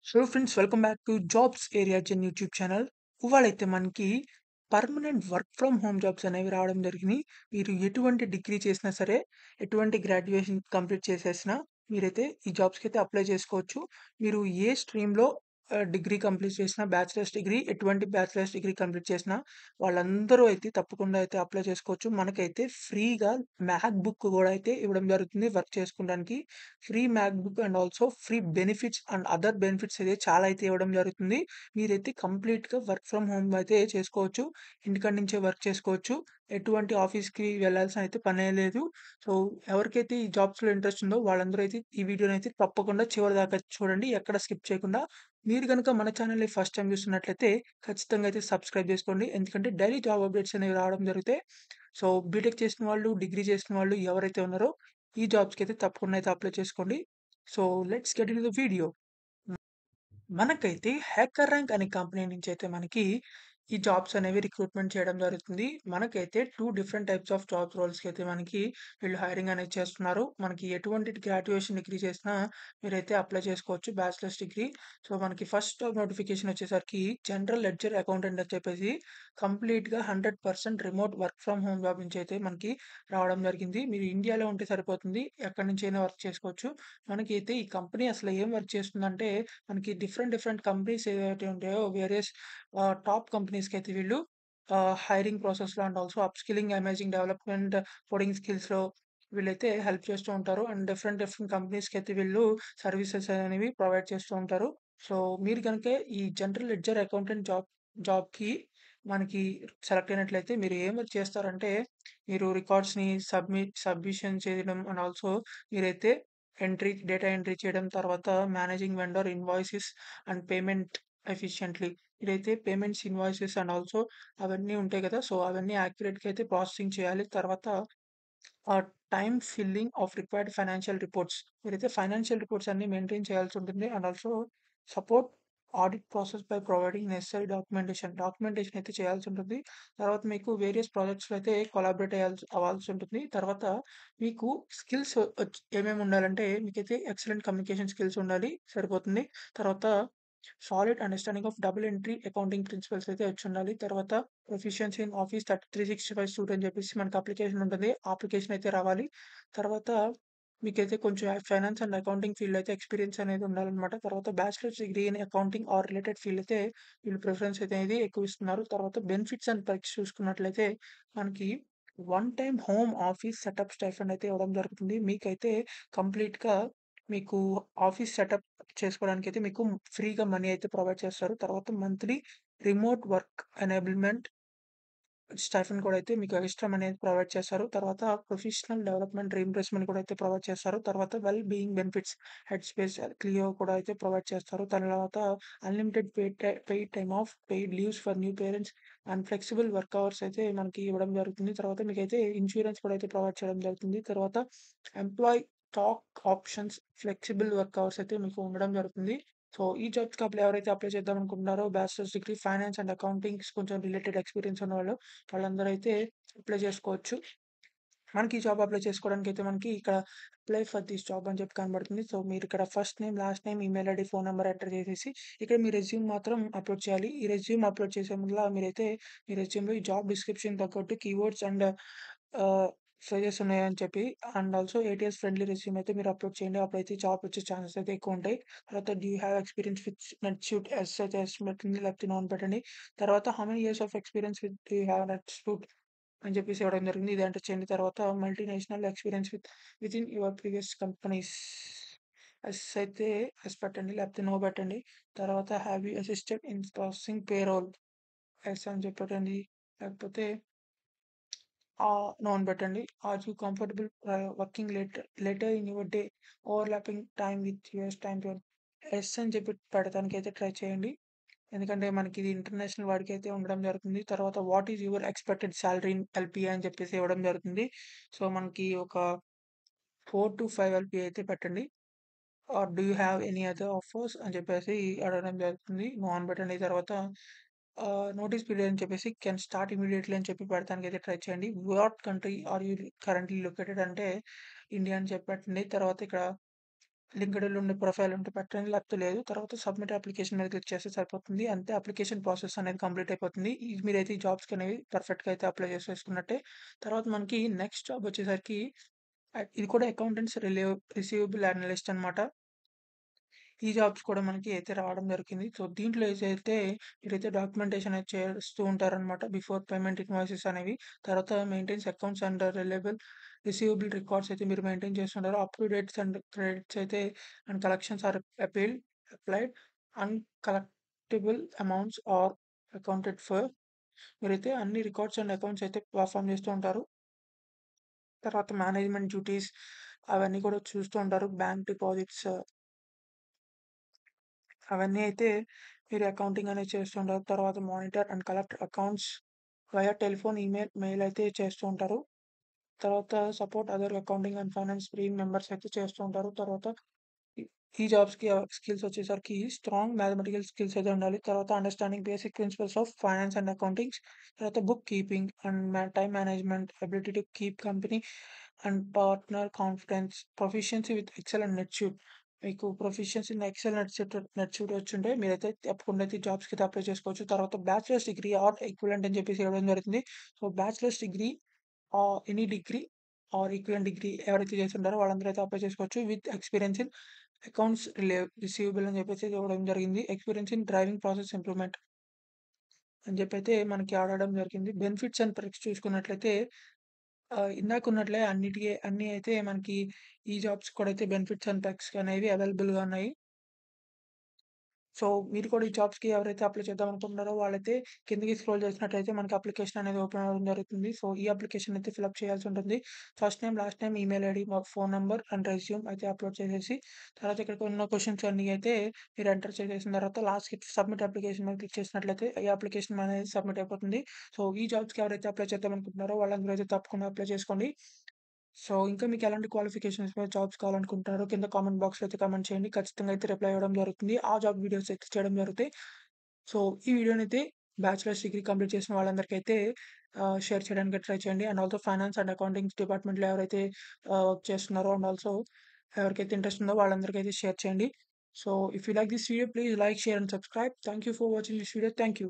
So friends welcome back to jobs area Zen YouTube channel. ఇవాళైతే మనకి permanent work from home jobs అనేవి రావడం జరిగినాయి. మీరు ఎటువంటి డిగ్రీ చేసినా సరే, ఎటువంటి గ్రాడ్యుయేషన్ కంప్లీట్ చేసేసినా మీరైతే ఈ జాబ్స్‌కి అయితే అప్లై చేసుకోవచ్చు. మీరు ఏ స్ట్రీమ్‌లో డిగ్రీ కంప్లీట్ చేసినా, బ్యాచిలర్స్ డిగ్రీ ఎటువంటి బ్యాచిలర్స్ డిగ్రీ కంప్లీట్ చేసినా వాళ్ళందరూ అయితే తప్పకుండా అయితే అప్లై చేసుకోవచ్చు. మనకైతే ఫ్రీగా మ్యాక్ బుక్ కూడా అయితే ఇవ్వడం జరుగుతుంది వర్క్ చేసుకోవడానికి. Free MacBook and also free benefits and other benefits అయితే చాలా అయితే ఇవ్వడం జరుగుతుంది. మీరైతే కంప్లీట్‌గా వర్క్ ఫ్రమ్ హోమ్ అయితే చేసుకోవచ్చు. ఇంటికాడ నుంచే వర్క్ చేసుకోవచ్చు. ఎటువంటి ఆఫీస్‌కి వెళ్ళాల్సిన అయితే పనే లేదు. సో, ఎవరికైతే ఈ జాబ్స్‌లో ఇంట్రెస్ట్ ఉందో వాళ్ళందరూ అయితే ఈ వీడియోనైతే తప్పకుండా చివరి దాకా చూడండి. ఎక్కడ స్కిప్ చేయకుండా. మీరు గనుక మన ఛానెల్‌ని ఫస్ట్ టైమ్ చూస్తున్నట్లయితే ఖచ్చితంగా అయితే సబ్స్క్రైబ్ చేసుకోండి. ఎందుకంటే డైలీ జాబ్ అప్డేట్స్ అనేవి రావడం జరుగుతాయి. సో, బీటెక్ చేసిన వాళ్ళు, డిగ్రీ చేసిన వాళ్ళు ఎవరైతే ఉన్నారో ఈ జాబ్స్‌కైతే తప్పకుండా అయితే అప్లై చేసుకోండి. So, let's get into the video. మనకైతే హ్యాకర్ ర్యాంక్ అనే కంపెనీ నుంచి అయితే మనకి ఈ జాబ్స్ అనేవి రిక్రూట్మెంట్ చేయడం జరుగుతుంది. మనకైతే 2 డిఫరెంట్ టైప్స్ ఆఫ్ జాబ్ రోల్స్‌కి అయితే మనకి వీళ్ళు హైరింగ్ అనేది చేస్తున్నారు. మనకి ఎటువంటి గ్రాడ్యుయేషన్ డిగ్రీ చేసినా మీరైతే అప్లై చేసుకోవచ్చు బ్యాచిలర్స్ డిగ్రీ. సో, మనకి ఫస్ట్ జాబ్ నోటిఫికేషన్ వచ్చేసరికి జనరల్ లెడ్జర్ అకౌంటెంట్ అని చెప్పేసి కంప్లీట్‌గా 100% remote work from home job నుంచి అయితే మనకి రావడం జరిగింది. మీరు ఇండియాలో ఉంటే సరిపోతుంది. ఎక్కడి నుంచైనా వర్క్ చేసుకోవచ్చు. మనకైతే ఈ కంపెనీ అసలు ఏం వర్క్ చేస్తుందంటే మనకి డిఫరెంట్ కంపెనీస్ ఏవైతే ఉంటాయో వేరియస్ టాప్ కంపెనీస్‌కైతే వీళ్ళు హైరింగ్ ప్రాసెస్‌లో and also upskilling, amazing development, coding స్కిల్స్‌లో వీళ్ళైతే హెల్ప్ చేస్తూ ఉంటారు. అండ్ డిఫరెంట్ కంపెనీస్‌కైతే వీళ్ళు సర్వీసెస్ అనేవి ప్రొవైడ్ చేస్తూ ఉంటారు. సో, మీరు గనుక ఈ జనరల్ లెడ్జర్ అకౌంటెంట్ జాబ్‌కి మనకి సెలెక్ట్ అయినట్లయితే మీరు ఏం వర్క్ చేస్తారంటే, మీరు రికార్డ్స్‌ని సబ్మిషన్ చేయడం అండ్ ఆల్సో మీరైతే డేటా ఎంట్రీ చేయడం, తర్వాత managing vendor invoices and payment ఎఫిషియంట్‌లీ. ఇదైతే పేమెంట్స్, ఇన్వాయిసెస్ అండ్ ఆల్సో అవన్నీ ఉంటాయి కదా! సో, అవన్నీ యాక్యురేట్‌గా అయితే ప్రాసెసింగ్ చేయాలి. తర్వాత time filling of required financial reports. మీరైతే ఫైనాన్షియల్ రిపోర్ట్స్ అన్నీ మెయింటైన్ చేయాల్సుంటుంది. And also support audit process by providing necessary documentation అయితే చేయాల్సుంటుంది. తర్వాత మీకు వేరియస్ ప్రాజెక్ట్స్‌లో అయితే కొలాబరేట్ అవ్వాల్సుంటుంది. తర్వాత మీకు స్కిల్స్ ఏమేమి ఉండాలంటే మీకైతే ఎక్సలెంట్ కమ్యూనికేషన్ స్కిల్స్ ఉండాలి సరిపోతుంది. తర్వాత solid understanding of double entry accounting principles అయితే వచ్చుండాలి. తర్వాత ప్రొఫిషియన్సీ ఇన్ ఆఫీస్ 365 సూట్ అని చెప్పేసి మనకు అప్లికేషన్ ఉంటుంది. ఆ అప్లికేషన్ అయితే రావాలి. తర్వాత మీకైతే కొంచెం ఫైనాన్స్ అండ్ అకౌంటింగ్ ఫీల్డ్‌లో అయితే ఎక్స్‌పీరియన్స్ అనేది ఉండాలనమాట. తర్వాత bachelor's degree in accounting or related field అయితే వీళ్ళు ప్రిఫరెన్స్ అనేది ఎక్కువ ఇస్తున్నారు. తర్వాత బెనిఫిట్స్ అండ్ పర్క్స్ చూసుకున్నట్లయితే మనకి one time home office setup stipend అయితే ఇవ్వడం జరుగుతుంది. మీకైతే కంప్లీట్‌గా మీకు ఆఫీస్ సెటప్ చేసుకోవడానికైతే మీకు ఫ్రీగా మనీ అయితే ప్రొవైడ్ చేస్తారు. తర్వాత monthly remote work enablement stipend కూడా అయితే మీకు ఎక్స్‌ట్రా మనీ అనేది ప్రొవైడ్ చేస్తారు. తర్వాత ప్రొఫెషనల్ డెవలప్‌మెంట్ రీయింబర్స్‌మెంట్ కూడా అయితే ప్రొవైడ్ చేస్తారు. తర్వాత well being benefits, head space, క్లియో కూడా అయితే ప్రొవైడ్ చేస్తారు. తర్వాత unlimited paid time of, paid leaves for new parents and flexible work hours అయితే మనకి ఇవ్వడం జరుగుతుంది. తర్వాత మీకైతే ఇన్స్యూరెన్స్ కూడా అయితే ప్రొవైడ్ చేయడం జరుగుతుంది. తర్వాత employee stock options, flexible work hours అయితే మీకు ఉండడం జరుగుతుంది. సో, ఈ జాబ్స్‌కి ఎవరైతే అప్లై చేద్దాం అనుకుంటున్నారో bachelors degree finance and accountings కొంచెం రిలేటెడ్ ఎక్స్‌పీరియన్స్ ఉన్నవాళ్ళు వాళ్ళందరూ అయితే అప్లై చేసుకోవచ్చు. మనకి ఈ జాబ్ అప్లై చేసుకోవడానికైతే మనకి ఇక్కడ అప్లై ఫర్ దిస్ జాబ్ అని చెప్పి కనబడుతుంది. సో, మీరు ఇక్కడ first name, last name, email ID, phone number enter చేసేసి ఇక్కడ మీ రెజ్యూమ్ మాత్రం అప్‌లోడ్ చేయాలి. ఈ రెజ్యూమ్ అప్‌లోడ్ చేసే ముందల మీరైతే మీ రెజ్యూమ్‌లో ఈ జాబ్ డిస్క్రిప్షన్ తగ్గట్టు కీవర్డ్స్ అండ్ ఆహ్, ఫ్రేజెస్ ఉన్నాయని చెప్పి and also ATS friendly resume అయితే మీరు అప్‌లోడ్ చేయండి. అప్పుడైతే జాబ్ వచ్చే ఛాన్సెస్ అయితే ఎక్కువుంటాయి. తర్వాత do you have experience with NetSuite? Yes అయితే ఎస్ పెట్టండి. లేకపోతే నో అని పెట్టండి. తర్వాత how many years of experience with do you have NetSuite అని చెప్పేసి ఇవ్వడం జరిగింది. ఇది ఎంటర్ చేయండి. తర్వాత multinational experience within your previous companies. Yes అయితే యెస్ పెట్టండి. లేకపోతే నో పెట్టండి. తర్వాత have you assisted in processing payroll? Yes అని చెప్పి పెట్టండి. లేకపోతే నో అని పెట్టండి. Are you comfortable working later in your day overlapping time with yours time zone? Yes అని చెప్పి పెడతానికైతే ట్రై చేయండి. ఎందుకంటే మనకిది ఇంటర్నేషనల్ వాడికైతే ఉండడం జరుగుతుంది. తర్వాత what is your expected salary in LPA అని చెప్పేసి ఇవ్వడం జరుగుతుంది. సో, మనకి ఒక 4-5 ఎల్‌పిఏ అయితే పెట్టండి. Or do you have any other offers అని చెప్పేసి అడగడం జరుగుతుంది. నో అని పెట్టండి. తర్వాత నోటీస్ పీరియడ్ అని చెప్పేసి కెన్ స్టార్ట్ ఇమ్మీడియేట్‌లీ అని చెప్పి పెడతానికైతే ట్రై చేయండి. What country are you currently located అంటే ఇండియా అని చెప్పి పెట్టండి. తర్వాత ఇక్కడ లింక్డ్ఇన్‌లో ఉండే ప్రొఫైల్ ఉంటే పెట్టండి. లేకపోతే లేదు. తర్వాత సబ్మిట్ అప్లికేషన్ మీద క్లిక్ చేస్తే సరిపోతుంది. అంతే అప్లికేషన్ ప్రాసెస్ అనేది కంప్లీట్ అయిపోతుంది. మీరైతే ఈ జాబ్స్‌కనేవి పర్ఫెక్ట్‌గా అయితే అప్లై చేసేసుకున్నట్టే. తర్వాత మనకి నెక్స్ట్ జాబ్ వచ్చేసరికి ఇది కూడా అకౌంటెంట్స్ రిసీవబుల్ అనలిస్ట్ అనమాట. ఈ జాబ్స్ కూడా మనకి అయితే రావడం జరిగింది. సో, దీంట్లో ఏదైతే మీరైతే డాక్యుమెంటేషన్ అయితే చేస్తూ ఉంటారనమాట. బిఫోర్ పేమెంట్ ఇన్వాయిసెస్ అనేవి. తర్వాత maintains accounts and receivable records అయితే మీరు మెయింటైన్ చేస్తుంటారు. Up to dates and credits అయితే and collections are applied uncollectible amounts are accounted for. మీరైతే అన్ని రికార్డ్స్ అండ్ అకౌంట్స్ అయితే పర్ఫార్మ్ చేస్తూ ఉంటారు. తర్వాత మేనేజ్‌మెంట్ డ్యూటీస్ అవన్నీ కూడా చూస్తూ ఉంటారు. బ్యాంక్ డిపాజిట్స్ అవన్నీ అయితే మీరు అకౌంటింగ్ అనేది చేస్తుంటారు. తర్వాత monitor and collect accounts via telephone, mail అయితే చేస్తూ ఉంటారు. తర్వాత support other accounting and finance team members అయితే చేస్తూ ఉంటారు. తర్వాత ఈ ఈ జాబ్స్‌కి స్కిల్స్ వచ్చేసరికి స్ట్రాంగ్ మ్యాథమెటికల్ స్కిల్స్ అయితే ఉండాలి. తర్వాత understanding basic principles of finance and accountings. తర్వాత bookkeeping and time management, ability to keep company and partner confidence, proficiency with Excel and NetSuite. మీకు ప్రొఫిషియన్సీ ఇన్ ఎక్సెల్, నెట్‌స్యూట్ వచ్చుంటే మీరైతే తప్పకుండా అయితే జాబ్స్‌కి అయితే అప్లై చేసుకోవచ్చు. తర్వాత బ్యాచిలర్స్ డిగ్రీ ఆర్ ఈక్వివలెంట్ అని చెప్పేసి ఇవ్వడం జరుగుతుంది. So, bachelors degree any degree or equivalent degree ఎవరైతే చేస్తుంటారో వాళ్ళందరూ అయితే అప్లై చేసుకోవచ్చు. With experience in accounts receivable అని చెప్పేసి ఇవ్వడం జరిగింది. Experience in driving process improvement అని చెప్పైతే మనకి అడగడం జరిగింది. బెనిఫిట్స్ అండ్ పెర్క్స్ చూసుకున్నట్లయితే ఇందాకున్నట్లే అన్నీ అయితే మనకి ఈ జాబ్స్ కూడా అయితే బెనిఫిట్స్ అండ్ పెర్క్స్ అనేవి అవైలబుల్‌గా ఉన్నాయి. సో, మీరు కూడా ఈ జాబ్స్‌కి ఎవరైతే అప్లై చేద్దాం అనుకుంటున్నారో వాళ్ళైతే కిందకి స్క్రోల్ చేసినట్లయితే మనకి అప్లికేషన్ అనేది ఓపెన్ అవ్వడం జరుగుతుంది. సో, ఈ అప్లికేషన్ అయితే ఫిలప్ చేయాల్సి ఉంటుంది. First name, last name, email ID, phone number and resume అయితే అప్‌లోడ్ చేసేసి తర్వాత ఇక్కడ ఉన్న క్వెషన్స్ అన్నీ అయితే మీరు ఎంటర్ చేసేసిన తర్వాత లాస్ట్‌కి సబ్మిట్ అప్లికేషన్ మీద క్లిక్ చేసినట్లయితే ఈ అప్లికేషన్ అనేది సబ్మిట్ అయిపోతుంది. సో, ఈ జాబ్స్‌కి ఎవరైతే అప్లై చేద్దాం అనుకుంటున్నారో వాళ్ళందరూ అయితే తప్పకుండా అప్లై చేసుకోండి. సో, ఇంకా మీకు ఎలాంటి క్వాలిఫికేషన్స్ మీద జాబ్స్ కావాలనుకుంటున్నారో కింద కామెంట్ బాక్స్‌లో అయితే కామెంట్ చేయండి. ఖచ్చితంగా అయితే రిప్లై ఇవ్వడం జరుగుతుంది. ఆ జాబ్ వీడియోస్ అయితే చేయడం జరుగుతాయి. సో, ఈ వీడియోనైతే బ్యాచిలర్స్ డిగ్రీ కంప్లీట్ చేసిన వాళ్ళందరికైతే షేర్ చేయడానికి ట్రై చేయండి. And also finance and accounting డిపార్ట్మెంట్‌లో ఎవరైతే వర్క్ చేస్తున్నారో అండ్ ఆల్సో ఎవరికైతే ఇంట్రెస్ట్ ఉందో వాళ్ళందరికైతే షేర్ చేయండి. So, if you like this video please like, share and subscribe. Thank you for watching this video. Thank you.